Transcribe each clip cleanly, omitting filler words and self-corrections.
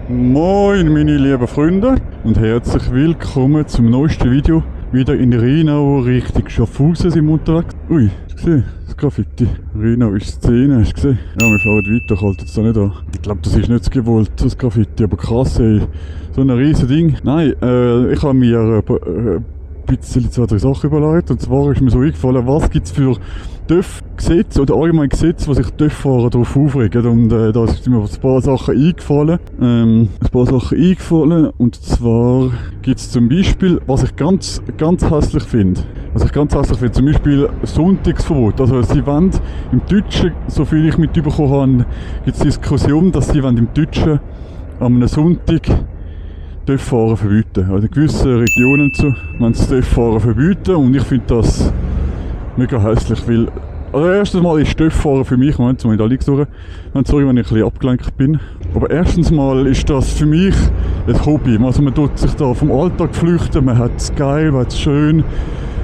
Moin meine lieben Freunde und herzlich willkommen zum neuesten Video. Wieder in Rheinau Richtung Schaffhausen sind wir unterwegs. Ui, hast du gesehen? Das Graffiti. Rheinau ist Szene, hast du gesehen? Ja, wir fahren weiter, ich halte es da nicht an. Ich glaube, das ist nicht gewollt, das Graffiti, aber krass, ey. So ein riesen Ding. Nein, ich habe mir ein bisschen zwei, drei Sachen überlegt. Und zwar ist mir so eingefallen, was gibt es für TÜV-Gesetze oder allgemein Gesetze, die sich TÜV-Fahrer darauf aufregen. Und da sind mir ein paar Sachen eingefallen. Und zwar gibt es zum Beispiel, was ich ganz hässlich finde. Zum Beispiel Sonntagsverbot. Also sie wollen im Deutschen, so viel ich mitbekommen habe, gibt es Diskussion, dass sie im Deutschen an einem Sonntag TÜV-Fahren verbieten. Also in gewissen Regionen wollen sie TÜV-Fahren verbieten und ich finde das mega hässlich, weil also erstens mal ist TÜV-Fahren für mich, Moment, mal da liegt sorry, wenn ich ein bisschen abgelenkt bin, aber erstens mal ist das für mich ein Hobby. Also man tut sich da vom Alltag flüchten, man hat es geil, man hat es schön,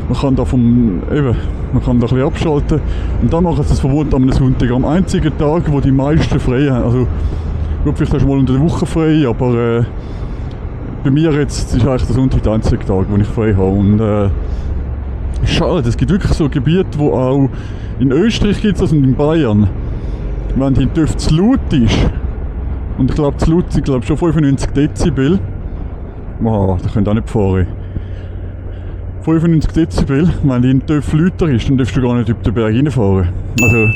man kann da ein bisschen abschalten und dann machen sie das Verbot an einem Sonntag, am einzigen Tag, wo die meisten frei haben. Also gut, vielleicht hast du mal unter der Woche frei, aber bei mir jetzt ist eigentlich der Sonntag der einzige Tag, wo ich frei habe. Und schade, es gibt wirklich so Gebiete, wo auch in Österreich gibt es das und in Bayern, wenn die TÜV zu laut ist, und ich glaube zu laut sind schon 95 Dezibel, wow, da könnt ihr auch nicht fahren. 95 Dezibel, wenn die TÜV lauter ist, dann darfst du gar nicht über den Berg reinfahren. Also,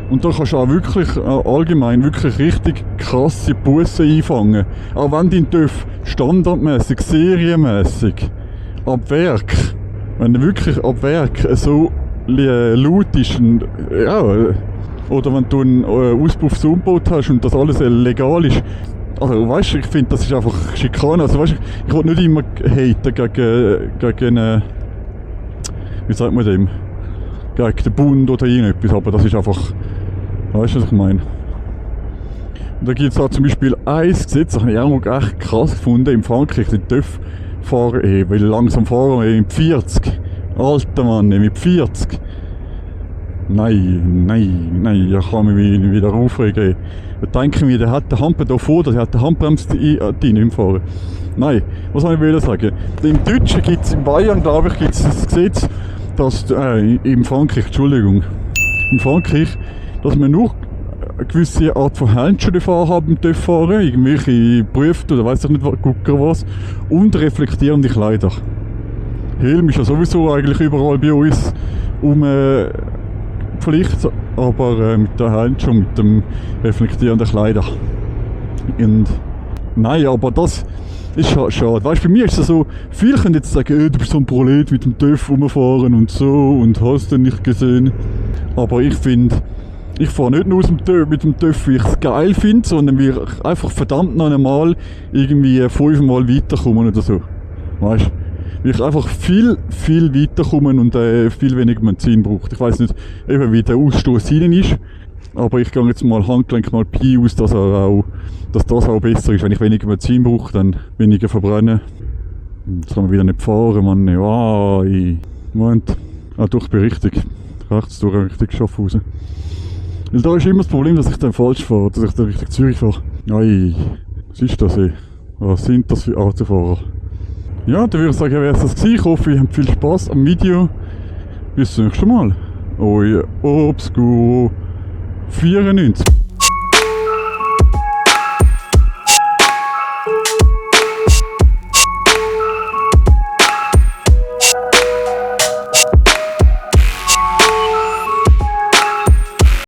und da kannst du auch wirklich allgemein wirklich richtig krasse Bussen einfangen. Auch wenn dein TÜV standardmäßig, serienmäßig, ab Werk, wenn er wirklich ab Werk so laut ist, und, ja, oder wenn du einen Auspuff umgebaut hast und das alles legal ist. Also weißt du, ich finde, das ist einfach Schikane. Also weißt du, ich will nicht immer haten gegen wie sagt man dem? Gegen den Bund oder irgendetwas, aber das ist einfach, weißt du, was ich meine? Und da gibt es auch zum Beispiel ein Gesetz, das habe ich auch echt krass gefunden, in Frankreich, die TÜV-Fahrer, weil langsam fahren, mit 40. Alter Mann, mit 40. Nein, ich kann mich wieder aufregen. Da denke ich mir, der hat die Hampe da vor, der hat die Handbremse drin im Fahren. Nein, was soll ich sagen? Im Deutschen gibt es, in Bayern glaube ich, gibt es das Gesetz, dass, in Frankreich, dass man nur eine gewisse Art von Handschuhe haben beim TÜV-Fahren, irgendwelche Berufe oder weiss ich nicht, Gucker was, und reflektierende Kleider. Helm ist ja sowieso eigentlich überall bei uns Pflicht, aber mit der Handschuhe, mit dem reflektierenden Kleider. Und nein, aber das ist schade. Weißt du, bei mir ist es so, viele können jetzt sagen, du bist so ein Prolet mit dem TÜV rumfahren und so und hast du nicht gesehen. Aber ich finde, ich fahre nicht nur mit dem TÜV, weil ich es geil finde, sondern weil ich einfach verdammt noch einmal irgendwie 5-mal weiterkomme oder so. Weißt du? Weil ich einfach viel weiterkomme und viel weniger Benzin braucht. Ich weiss nicht, eben wie der Ausstoß rein ist, aber ich gehe jetzt mal Handgelenk mal Pi aus, dass das auch besser ist. Wenn ich weniger Benzin brauche, dann weniger verbrennen. Jetzt kann man wieder nicht fahren, Mann. Moment. Doch, ich bin richtig. Rechts durch Richtung Schaffhausen. Weil da ist immer das Problem, dass ich dann falsch fahre, dass ich dann Richtung Zürich fahre. Ei, was ist das, ey? Was sind das für Autofahrer? Ja, dann würde ich sagen, wäre es das gewesen. Ich hoffe, ihr habt viel Spaß am Video. Bis zum nächsten Mal. Euer Obscuro 94.